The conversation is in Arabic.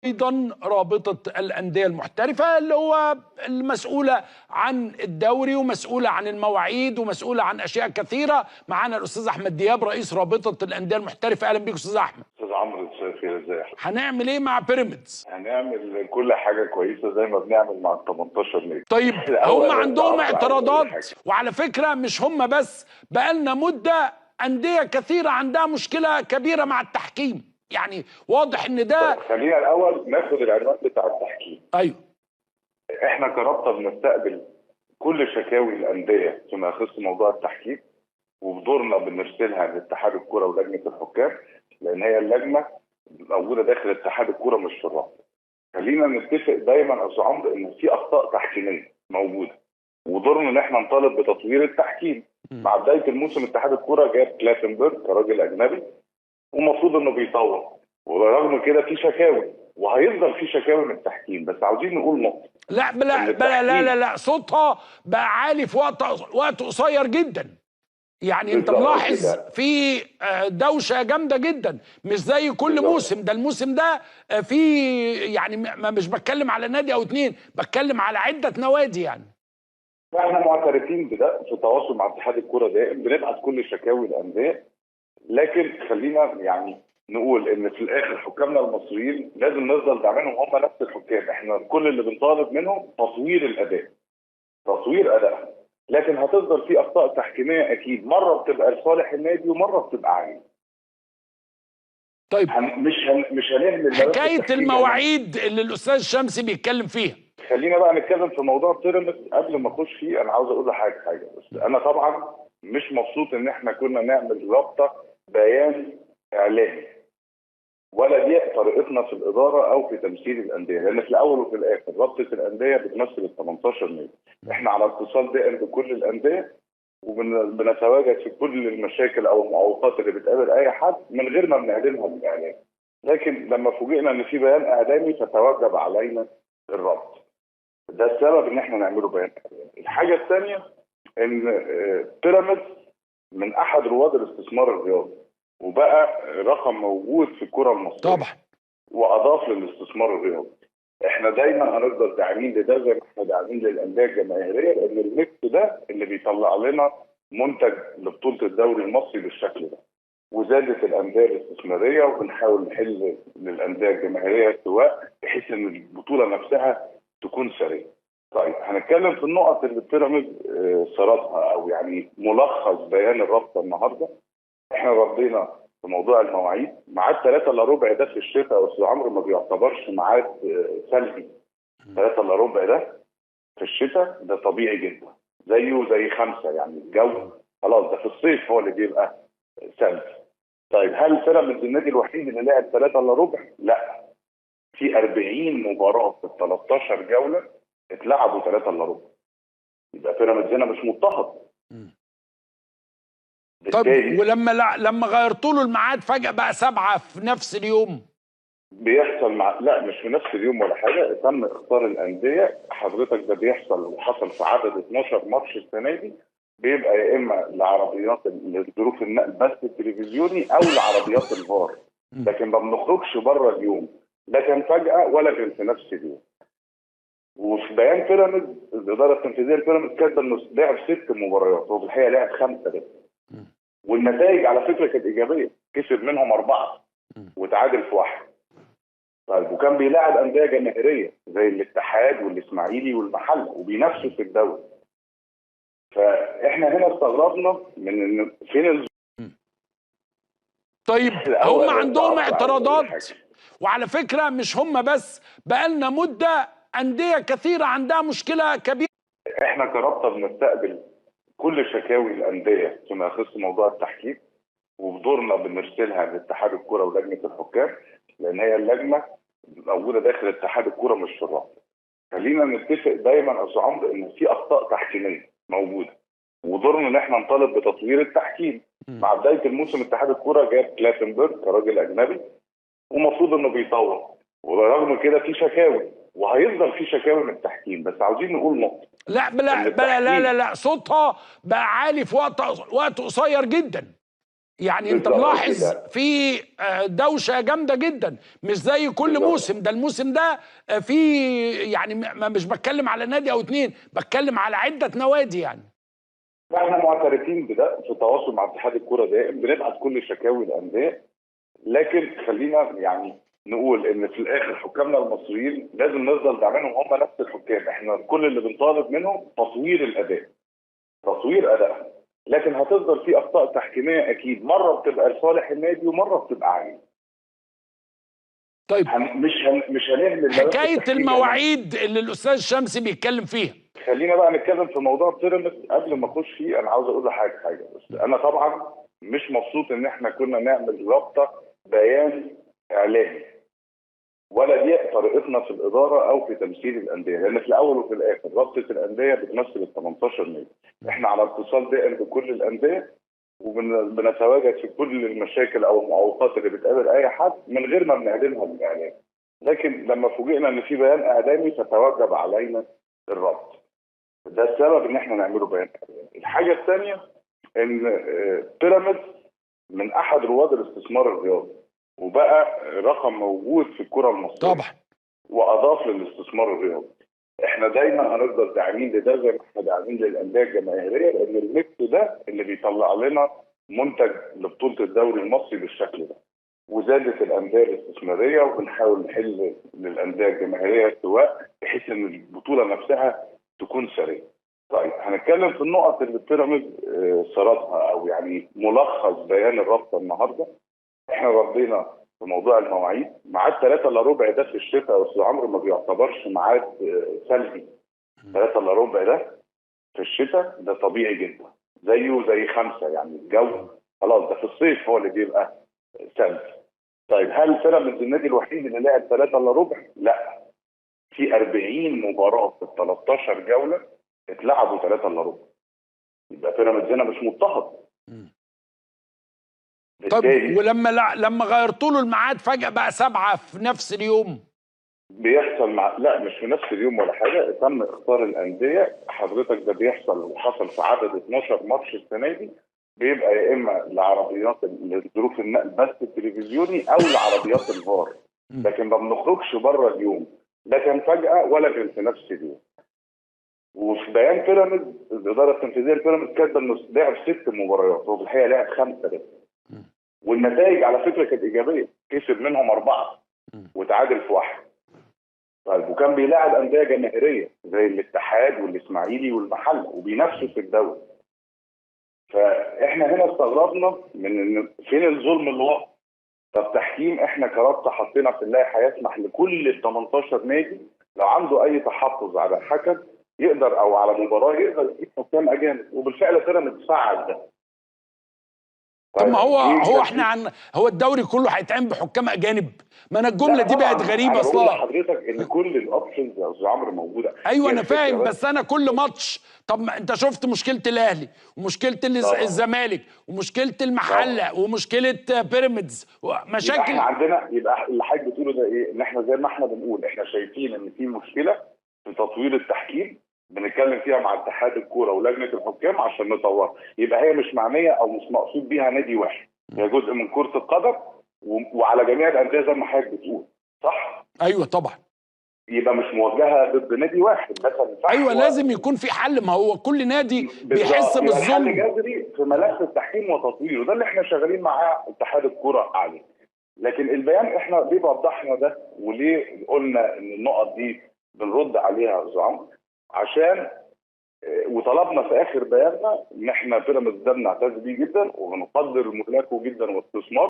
ايضا رابطه الانديه المحترفه اللي هو المسؤوله عن الدوري ومسؤوله عن المواعيد ومسؤوله عن اشياء كثيره. معانا الاستاذ احمد دياب رئيس رابطه الانديه المحترفه. اهلا بيك استاذ احمد. استاذ عمرو، مساء الخير، ازيك؟ هنعمل ايه مع بيراميدز؟ هنعمل كل حاجه كويسه زي ما بنعمل مع ال 18 نادي. طيب هم عندهم اعتراضات، حاجة. وعلى فكره مش هم بس، بقالنا مده انديه كثيره عندها مشكله كبيره مع التحكيم، يعني واضح ان ده. طيب خلينا الاول ناخد العنوان بتاع التحكيم. ايوه، احنا كرابطه بنستقبل كل شكاوي الانديه فيما يخص موضوع التحكيم، وبدورنا بنرسلها لاتحاد الكره ولجنه الحكام، لان هي اللجنه موجوده داخل اتحاد الكره مش في الرابطه. خلينا نتفق دايما يا استاذ عمرو ان في اخطاء تحكيميه موجوده، ودورنا ان احنا نطالب بتطوير التحكيم. مع بدايه الموسم اتحاد الكره جاب كلاتنبرج كراجل اجنبي، ومفروض انه بيطور، ورغم كده في شكاوي وهيفضل في شكاوي من التحكيم. بس عاوزين نقول نقطه، لا لا صوتها بقى عالي في وقت قصير جدا. يعني انت ملاحظ في دوشه جامده جدا، مش زي كل موسم. ده الموسم ده في، يعني مش بتكلم على نادي او اتنين، بتكلم على عده نوادي. يعني احنا معترفين بده، في تواصل مع اتحاد الكره دائم بنبعت كل شكاوي الانديه، لكن خلينا يعني نقول ان في الاخر حكامنا المصريين لازم نفضل داعمينهم، هم نفس الحكام. احنا كل اللي بنطالب منهم تطوير الاداء، تطوير ادائهم، لكن هتفضل في اخطاء تحكيميه اكيد، مره بتبقى لصالح النادي ومره بتبقى عليه. طيب مش هنهمل حكايه المواعيد اللي الاستاذ شمسي بيتكلم فيها. خلينا بقى نتكلم في موضوع بيراميدز. قبل ما اخش فيه انا عاوز اقول لحضرتك حاجه بس. انا طبعا مش مبسوط ان احنا كنا نعمل رابطه بيان اعلامي، ولا دي طريقتنا في الاداره او في تمثيل الانديه، لان في الاول وفي الاخر رابطه الانديه بتمثل ال 18 نادي. احنا على اتصال دائم بكل الانديه، وبنتواجد في كل المشاكل او المعوقات اللي بتقابل اي حد من غير ما بنعلنها بالاعلام. لكن لما فوجئنا ان في بيان اعلامي فتوجب علينا الربط. ده السبب ان احنا نعمله بيان اعلامي. الحاجه الثانيه ان بيراميدز من احد رواد الاستثمار الرياضي، وبقى رقم موجود في الكره المصريه طبعا، واضاف للاستثمار الرياضي. احنا دايما هنفضل داعمين لده زي ما احنا داعمين للانديه الجماهيريه، لان الميكس ده اللي بيطلع لنا منتج لبطوله الدوري المصري بالشكل ده. وزادت الانديه الاستثماريه، وبنحاول نحل للانديه الجماهيريه سواء بحيث ان البطوله نفسها تكون سريه. طيب هنتكلم في النقط اللي بيراميدز سردها، او يعني ملخص بيان الرابطه النهارده. احنا ردينا في موضوع المواعيد. ميعاد 3 الا ربع ده في الشتاء يا استاذ عمرو ما بيعتبرش ميعاد سلبي. 3 الا ربع ده في الشتاء ده طبيعي جدا، زيه زي 5. يعني الجو خلاص، ده في الصيف هو اللي بيبقى سلبي. طيب هل بيراميدز النادي الوحيد اللي لعب 3 الا ربع؟ لا، في 40 مباراه في ال 13 جوله اتلعبوا 3 الا ربع. يبقى بيراميدز هنا مش مضطهد. طب ولما غيرتوا له الميعاد فجأة بقى 7 في نفس اليوم؟ بيحصل لا مش في نفس اليوم ولا حاجه، تم اختار الانديه. حضرتك ده بيحصل وحصل في عدد 12 ماتش السنه دي، بيبقى يا اما لعربيات لظروف النقل بس التلفزيوني او لعربيات الفار، لكن ما بنخرجش بره اليوم. لا كان فجاه ولا كان في نفس اليوم. وفي بيان بيراميدز الاداره التنفيذيه لبيراميدز كاتبه انه لعب 6 مباريات، هو في الحقيقه لعب 5 بس. والنتائج على فكره كانت ايجابيه، كسب منهم 4 وتعادل في 1. طيب وكان بيلاعب انديه جماهيريه زي الاتحاد والاسماعيلي والمحله وبينافسوا في الدوري. فاحنا هنا استغربنا من ان فين طيب هم عندهم اعتراضات، وعلى فكره مش هم بس، بقالنا مده انديه كثيره عندها مشكله كبيره. احنا كرابطه بنستقبل كل شكاوي الانديه فيما يخص موضوع التحكيم، وبدورنا بنرسلها لاتحاد الكره ولجنه الحكام، لان هي اللجنه موجوده داخل اتحاد الكره مش في الرابطه. خلينا نتفق دايما يا استاذ عمرو ان في اخطاء تحكيميه موجوده، ودورنا ان احنا نطالب بتطوير التحكيم. مع بدايه الموسم اتحاد الكره جاب كلاتنبرج كراجل اجنبي، ومفروض انه بيطور، ورغم كده في شكاوي وهيفضل في شكاوي من التحكيم. بس عاوزين نقول نقطه، لا صوتها بقى عالي في وقت قصير جدا. يعني انت بالظبط ملاحظ كده. في دوشه جامده جدا، مش زي كل بالظبط. موسم. ده الموسم ده في يعني مش بتكلم على نادي او اتنين، بتكلم على عده نوادي يعني. احنا معترفين بده، في تواصل مع اتحاد الكوره دائم، بنبعت كل شكاوي الانديه. لكن خلينا يعني نقول ان في الاخر حكامنا المصريين لازم نفضل داعمينهم، هم نفس الحكام. احنا كل اللي بنطالب منهم تطوير الاداء، تطوير ادائهم. لكن هتفضل في اخطاء تحكيميه اكيد، مره بتبقى لصالح النادي ومره بتبقى عليه. طيب، مش هنهمل ملف حكايه التحكيم يعني. المواعيد اللي الاستاذ شمسي بيتكلم فيها. خلينا بقى نتكلم في موضوع بيراميدز. قبل ما اخش فيه انا عاوز اقول لحاجه بس. انا طبعا مش مبسوط ان احنا كنا نعمل رابطه بيان اعلامي، ولا دي طريقتنا في الاداره او في تمثيل الانديه، لان في الاول وفي الاخر رابطه الانديه بتمثل ال 18 نادي. احنا على اتصال دائم بكل الانديه، وبنتواجد في كل المشاكل او المعوقات اللي بتقابل اي حد من غير ما بنعلنها بالاعلام. لكن لما فوجئنا ان في بيان اعلامي فتوجب علينا الربط. ده السبب ان احنا نعمله بيان اعلامي. الحاجه الثانيه ان بيراميدز من احد رواد الاستثمار الرياضي، وبقى رقم موجود في الكره المصريه طبعا. واضاف للاستثمار الرياضي. احنا دايما هنفضل داعمين لده زي ما احنا داعمين للانديه الجماهيريه، لان الميكس ده اللي بيطلع لنا منتج لبطوله الدوري المصري بالشكل ده. وزادت الانديه الاستثماريه، وبنحاول نحل للانديه الجماهيريه سواء بحيث ان البطوله نفسها تكون سريه. طيب هنتكلم في النقط اللي بيراميدز سردها، او يعني ملخص بيان الرابطه النهارده. احنا ردينا في موضوع المواعيد. ميعاد 3 الا ربع ده في الشتاء يا استاذ عمرو ما بيعتبرش ميعاد سلبي. 3 الا ربع ده في الشتاء ده طبيعي جدا، زيه زي 5 يعني. الجو خلاص، ده في الصيف هو اللي بيبقى سلبي. طيب هل بيراميدز النادي الوحيد اللي لعب 3 الا ربع؟ لا، في 40 مباراه في ال 13 جوله اتلعبوا 3 الا ربع. يبقى بيراميدز هنا مش مضطهد. طب بالتالي لما غيرتوا له الميعاد فجأة بقى 7 في نفس اليوم. بيحصل لا مش في نفس اليوم ولا حاجه، تم اختار الانديه. حضرتك ده بيحصل وحصل في عدد 12 ماتش السنه دي، بيبقى يا اما لعربيات لظروف النقل بس التلفزيوني او لعربيات الفار. لكن ما بنخرجش بره اليوم، لا كان فجاه ولا كان في نفس اليوم. وفي بيان بيراميدز الاداره التنفيذيه لبيراميدز كاتبه انه لعب 6 مباريات، هو في الحقيقه لعب 5 بس. والنتائج على فكره كانت ايجابيه، كسب منهم 4 وتعادل في 1. طيب وكان بيلاعب انديه جماهيريه زي الاتحاد والاسماعيلي والمحله وبينافسوا في الدوري. فاحنا هنا استغربنا من ان فين الظلم اللي وقع. طب تحكيم، احنا كرابطه حطينا في اللائحه يسمح لكل ال 18 نادي لو عنده اي تحفظ على حكم يقدر او على مباراه يقدر يجيب حكام اجانب، وبالفعل بيراميدز فعل ده. طب ما هو كان احنا هو الدوري كله هيتعمل بحكام اجانب؟ ما انا الجمله لا دي طبعا، بقت غريبه انا بقول اصلا. لحضرتك ان كل الاوبشنز يا استاذ عمرو موجوده. ايوه هي انا الفكره فاهم، بس. بس انا كل ماتش. طب ما انت شفت مشكله الاهلي ومشكله طبعا. الزمالك ومشكله طبعا. المحله ومشكله بيراميدز يبقى مشاكل. يبقى اللي حضرتك بتقوله ده ايه؟ ان احنا زي ما احنا بنقول احنا شايفين ان في مشكله في تطوير التحكيم، بنتكلم فيها مع اتحاد الكوره ولجنه الحكام عشان نطورها. يبقى هي مش معنيه او مش مقصود بيها نادي واحد، هي جزء من كره القدم وعلى جميع الانديه زي ما حضرتك بتقول، صح؟ ايوه طبعا. يبقى مش موجهه ضد نادي واحد مثلا. ايوه لازم يكون في حل، ما هو كل نادي بيحس بالظبط، يبقى الحل بالظلم. جذري في ملف التحكيم وتطويره، ده اللي احنا شغالين مع اتحاد الكوره عليه. لكن البيان احنا ليه وضحنا ده وليه قلنا ان النقط دي بنرد عليها يا استاذ عمرو؟ عشان وطلبنا في اخر بياننا ان احنا بيراميدز ده بنعتز بيه جدا وبنقدر ملاكه جدا واستثمار